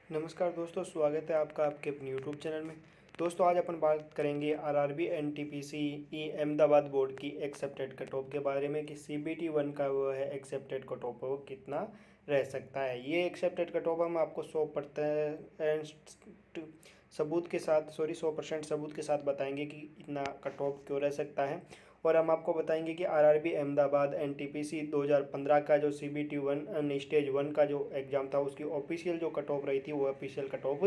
नमस्कार दोस्तों, स्वागत है आपका आपके अपने यूट्यूब चैनल में। दोस्तों, आज अपन बात करेंगे आरआरबी एनटीपीसी ई अहमदाबाद बोर्ड की एक्सेप्टेड कट ऑफ के बारे में कि सीबीटी 1 का वो है एक्सेप्टेड कट ऑफ वो कितना रह सकता है। ये एक्सेप्टेड कट ऑफ हम आपको 100% सबूत के साथ बताएंगे कि इतना कट ऑफ क्यों रह सकता है। और हम आपको बताएंगे कि आरआरबी अहमदाबाद एनटीपीसी 2015 का जो सीबीटी 1 स्टेज 1 का जो एग्ज़ाम था उसकी ऑफिशियल जो कट ऑफ रही थी वो ऑफिशियल कट ऑफ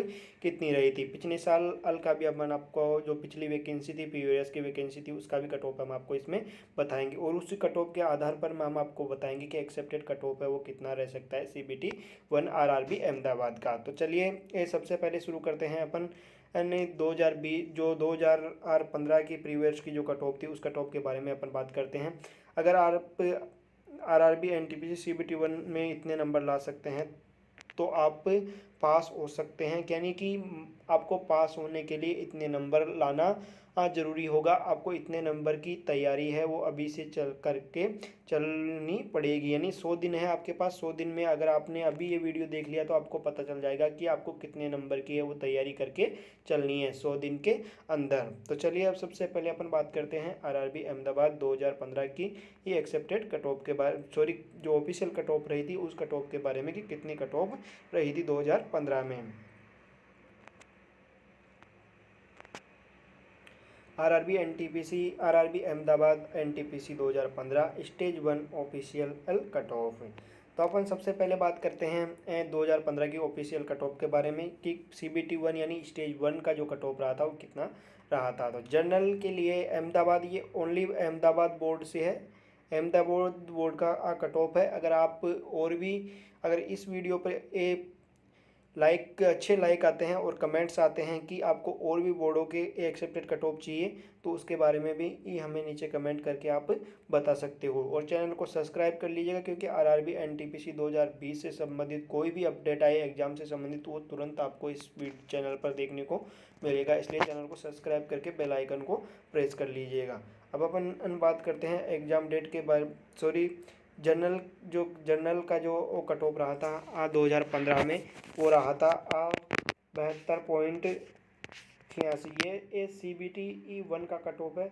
कितनी रही थी। पिछले साल का भी अपन आपको जो पिछली वैकेंसी थी पीयूएस की वैकेंसी थी उसका भी कट ऑफ हम आपको इसमें बताएंगे और उसी कट ऑफ के आधार पर हम आपको बताएंगे कि एक्सेप्टेड कट ऑफ है वो कितना रह सकता है सीबीटी 1 आरआरबी अहमदाबाद का। तो चलिए ये सबसे पहले शुरू करते हैं अपन ने 2020 जो 2015 की प्रीवियस की जो कट ऑफ थी उस कट ऑफ के बारे में अपन बात करते हैं। अगर आप आरआरबी एनटीपीसी सीबीटी 1 में इतने नंबर ला सकते हैं तो आप पास हो सकते हैं, यानी कि आपको पास होने के लिए इतने नंबर लाना ज़रूरी होगा। आपको इतने नंबर की तैयारी है वो अभी से चलनी पड़ेगी, यानी 100 दिन है आपके पास। 100 दिन में अगर आपने अभी ये वीडियो देख लिया तो आपको पता चल जाएगा कि आपको कितने नंबर की है वो तैयारी करके चलनी है 100 दिन के अंदर। तो चलिए अब सबसे पहले अपन बात करते हैं आरआरबी अहमदाबाद 2015 की ये एक्सेप्टेड कट ऑफ के बारे जो ऑफिशियल कट ऑफ रही थी उस कट ऑफ के बारे में कि कितनी कट ऑफ रही थी 2015 में। RRB Ahmedabad NTPC 2015 stage 1 official cut off. तो अपन सबसे पहले बात करते हैं 2015 की ऑफिशियल कट ऑफ के बारे में कि सीबीटी 1 यानी स्टेज 1 का जो कट ऑफ रहा था वो कितना रहा था। तो जनरल के लिए अहमदाबाद, ये ओनली अहमदाबाद बोर्ड से है, अहमदाबाद बोर्ड का कट ऑफ है। अगर आप और भी अगर इस वीडियो पर अच्छे लाइक आते हैं और कमेंट्स आते हैं कि आपको और भी बोर्डों के एक्सेप्टेड कट ऑफ चाहिए तो उसके बारे में भी हमें नीचे कमेंट करके आप बता सकते हो। और चैनल को सब्सक्राइब कर लीजिएगा क्योंकि आरआरबी एनटीपीसी 2020 से संबंधित कोई भी अपडेट आए एग्जाम से संबंधित वो तुरंत आपको इस चैनल पर देखने को मिलेगा, इसलिए चैनल को सब्सक्राइब करके बेल आइकन को प्रेस कर लीजिएगा। अब अपन बात करते हैं एग्ज़ाम डेट के बारे जनरल का जो कट ऑफ रहा था 2015 में वो रहा था 72.86। ये सीबीटी ई 1 का कट ऑफ है,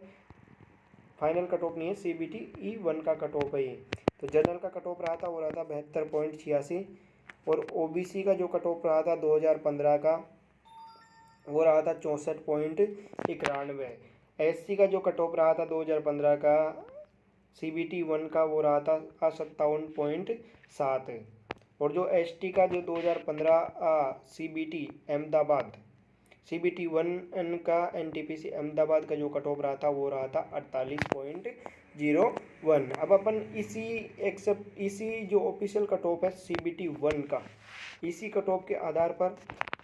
फाइनल कट ऑफ नहीं है, सीबीटी ई 1 का कट ऑफ है ये। तो जनरल का कट ऑफ रहा था वो रहा था 72.86 और ओबीसी का जो कट ऑफ रहा था 2015 का वो रहा था 64.91। एससी का जो कट ऑफ रहा था 2015 का सीबीटी 1 का वो रहा था 57.7। और जो एसटी का जो 2015 सीबीटी 1 का एनटीपीसी अहमदाबाद का जो कट ऑफ रहा था वो रहा था 48.01। अब अपन इसी जो ऑफिशियल कट ऑफ है सीबीटी 1 का, इसी कट ऑफ के आधार पर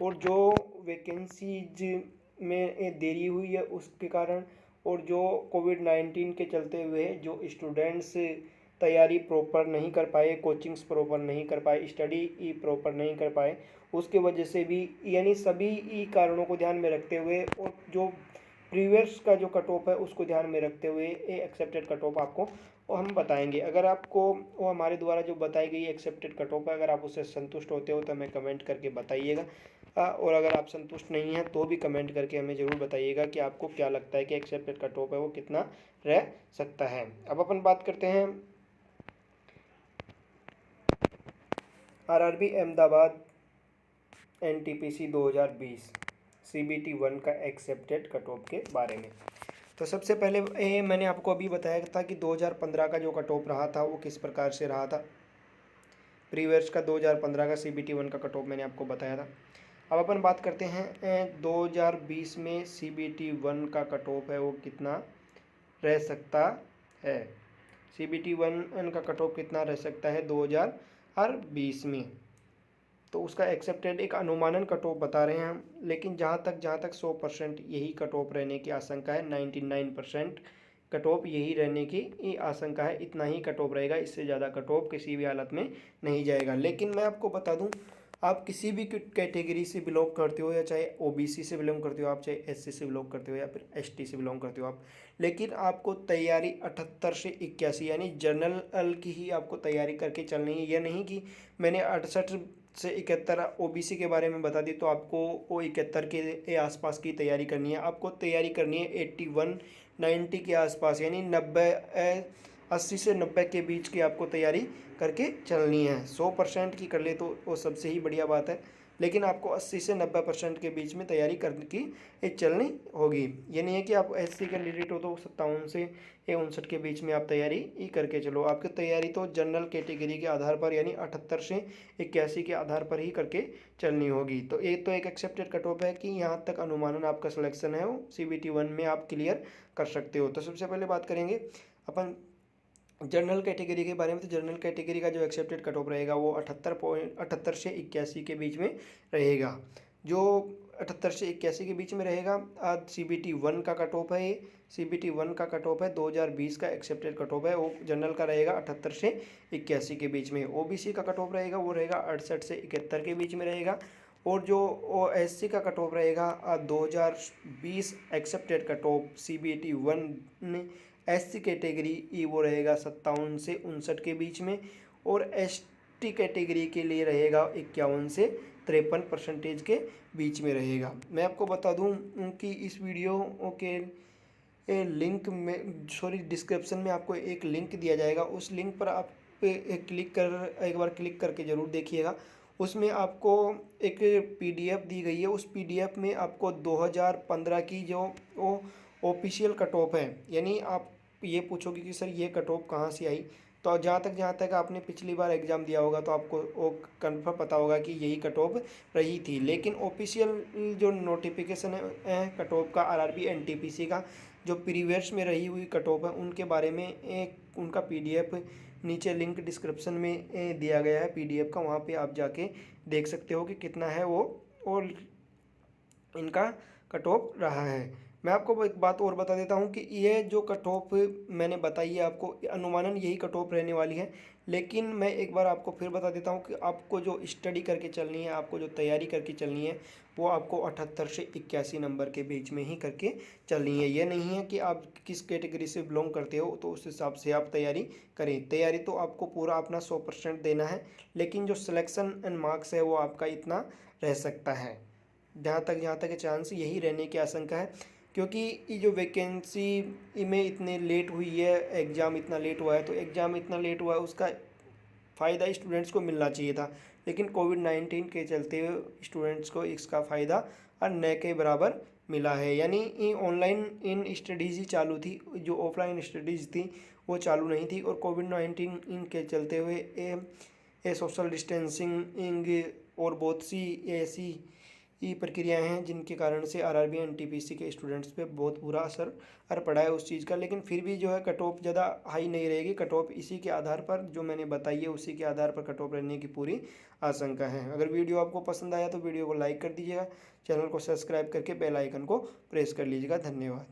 और जो वैकेंसीज में देरी हुई है उसके कारण और जो कोविड-19 के चलते हुए जो स्टूडेंट्स तैयारी प्रॉपर नहीं कर पाए, कोचिंग्स प्रॉपर नहीं कर पाए, स्टडी प्रॉपर नहीं कर पाए, उसके वजह से भी यानी सभी कारणों को ध्यान में रखते हुए और जो प्रीवियस का जो कट ऑफ है उसको ध्यान में रखते हुए ये एक्सेप्टेड कट ऑफ आपको वो हम बताएंगे। अगर आपको वो हमारे द्वारा जो बताई गई एक्सेप्टेड कट ऑफ है अगर आप उससे संतुष्ट होते हो तो हमें कमेंट करके बताइएगा, और अगर आप संतुष्ट नहीं हैं तो भी कमेंट करके हमें ज़रूर बताइएगा कि आपको क्या लगता है कि एक्सेप्टेड कट ऑफ है वो कितना रह सकता है। अब अपन बात करते हैं आरआरबी अहमदाबाद एनटीपीसी 2020 सीबीटी 1 का एक्सेप्टेड कट ऑफ के बारे में। तो सबसे पहले मैंने आपको अभी बताया था कि 2015 का जो कट ऑफ रहा था वो किस प्रकार से रहा था। प्रीवियस का 2015 का सीबीटी 1 का कट ऑफ मैंने आपको बताया था। अब अपन बात करते हैं 2020 में सीबीटी 1 का कट ऑफ है वो कितना रह सकता है। सीबीटी 1 का कट ऑफ कितना रह सकता है 2020 में, तो उसका एक्सेप्टेड एक अनुमानन कट ऑफ बता रहे हैं हम, लेकिन जहाँ तक 100% यही कट ऑफ रहने की आशंका है, 99% कट ऑफ यही रहने की आशंका है। इतना ही कट ऑफ रहेगा, इससे ज़्यादा कट ऑफ किसी भी हालत में नहीं जाएगा। लेकिन मैं आपको बता दूं, आप किसी भी कैटेगरी से बिलोंग करते हो या चाहे ओबीसी से बिलोंग करते हो आप, चाहे एससी से बिलोंग करते हो या फिर एसटी से बिलोंग करते हो आप, लेकिन आपको तैयारी 78 से 81 यानी जनरल की ही आपको तैयारी करके चलनी है। यह नहीं कि मैंने 68 से 71 ओबीसी के बारे में बता दी तो आपको वो 71 के आसपास की तैयारी करनी है। आपको तैयारी करनी है 81 90 के आसपास, यानी 80 से 90 के बीच की आपको तैयारी करके चलनी है। 100% की कर ले तो वो सबसे ही बढ़िया बात है, लेकिन आपको 80 से 90% के बीच में तैयारी करने की चलनी होगी। ये नहीं है कि आप एससी कैंडिडेट हो तो 57 से 59 के बीच में आप तैयारी ही करके चलो। आपकी तैयारी तो जनरल कैटेगरी के आधार पर यानी 78 से 81 के आधार पर ही करके चलनी होगी। तो ये तो एक एक्सेप्टेड कट ऑफ है कि यहाँ तक अनुमानन आपका सिलेक्शन है वो CBT 1 में आप क्लियर कर सकते हो। तो सबसे पहले बात करेंगे अपन जनरल कैटेगरी के बारे में। तो जनरल कैटेगरी का जो एक्सेप्टेड कट ऑफ रहेगा वो 78 से 81 के बीच में रहेगा। जो 78 से 81 के बीच में रहेगा। आज CBT 1 का कट ऑफ है, ये CBT 1 का कट ऑफ है 2020 का एक्सेप्टेड कट ऑफ है, वो जनरल का रहेगा 78 से 81 के बीच में। OBC का कट ऑफ रहेगा वो रहेगा 68 से 71 के बीच में रहेगा। और जो SC का कट ऑफ रहेगा 2020 accepted cut off CBT 1 SC category वो रहेगा 57 से 59 के बीच में। और ST कैटेगरी के लिए रहेगा 51 से 53% के बीच में रहेगा। मैं आपको बता दूं कि इस वीडियो के लिंक में डिस्क्रिप्शन में आपको एक लिंक दिया जाएगा, उस लिंक पर आप एक बार क्लिक करके ज़रूर देखिएगा। उसमें आपको एक PDF दी गई है, उस PDF में आपको 2015 की जो वो ऑफिशियल कट ऑफ है, यानी आप ये पूछोगे कि सर ये कट ऑफ कहाँ से आई, तो जहाँ तक आपने पिछली बार एग्ज़ाम दिया होगा तो आपको वो कन्फर्म पता होगा कि यही कट ऑफ रही थी। लेकिन ऑफिशियल जो नोटिफिकेशन है कट ऑफ का RRB NTPC का, जो प्रीवियस में रही हुई कट ऑफ है उनके बारे में एक उनका PDF नीचे लिंक डिस्क्रिप्शन में दिया गया है PDF का, वहाँ पे आप जाके देख सकते हो कि कितना है वो और इनका कट ऑफ रहा है। मैं आपको एक बात और बता देता हूँ कि ये जो कट ऑफ मैंने बताई है आपको, अनुमानन यही कट ऑफ रहने वाली है। लेकिन मैं एक बार आपको फिर बता देता हूँ कि आपको जो स्टडी करके चलनी है, आपको जो तैयारी करके चलनी है, वो आपको 78 से 81 नंबर के बीच में ही करके चलनी है। ये नहीं है कि आप किस कैटेगरी से बिलोंग करते हो तो उस हिसाब से आप तैयारी करें। तैयारी तो आपको पूरा अपना 100% देना है, लेकिन जो सिलेक्शन एंड मार्क्स है वो आपका इतना रह सकता है। जहाँ तक चांस यही रहने की आशंका है, क्योंकि ये जो वैकेंसी में इतने लेट हुई है, एग्ज़ाम इतना लेट हुआ है, तो एग्ज़ाम इतना लेट हुआ है उसका फ़ायदा स्टूडेंट्स को मिलना चाहिए था, लेकिन कोविड-19 के चलते स्टूडेंट्स को इसका फ़ायदा न के बराबर मिला है। यानी ऑनलाइन इन स्टडीज़ ही चालू थी, जो ऑफलाइन स्टडीज़ थी वो चालू नहीं थी। और कोविड-19 इनके चलते हुए ये सोशल डिस्टेंसिंग और बहुत सी ऐसी प्रक्रियाएं हैं जिनके कारण से RRB NTPC के स्टूडेंट्स पे बहुत बुरा असर पड़ा है उस चीज़ का। लेकिन फिर भी जो है कट ऑफ ज़्यादा हाई नहीं रहेगी, कट ऑफ इसी के आधार पर जो मैंने बताई है उसी के आधार पर कट ऑफ रहने की पूरी आशंका है। अगर वीडियो आपको पसंद आया तो वीडियो को लाइक कर दीजिएगा, चैनल को सब्सक्राइब करके बेल आइकन को प्रेस कर लीजिएगा। धन्यवाद।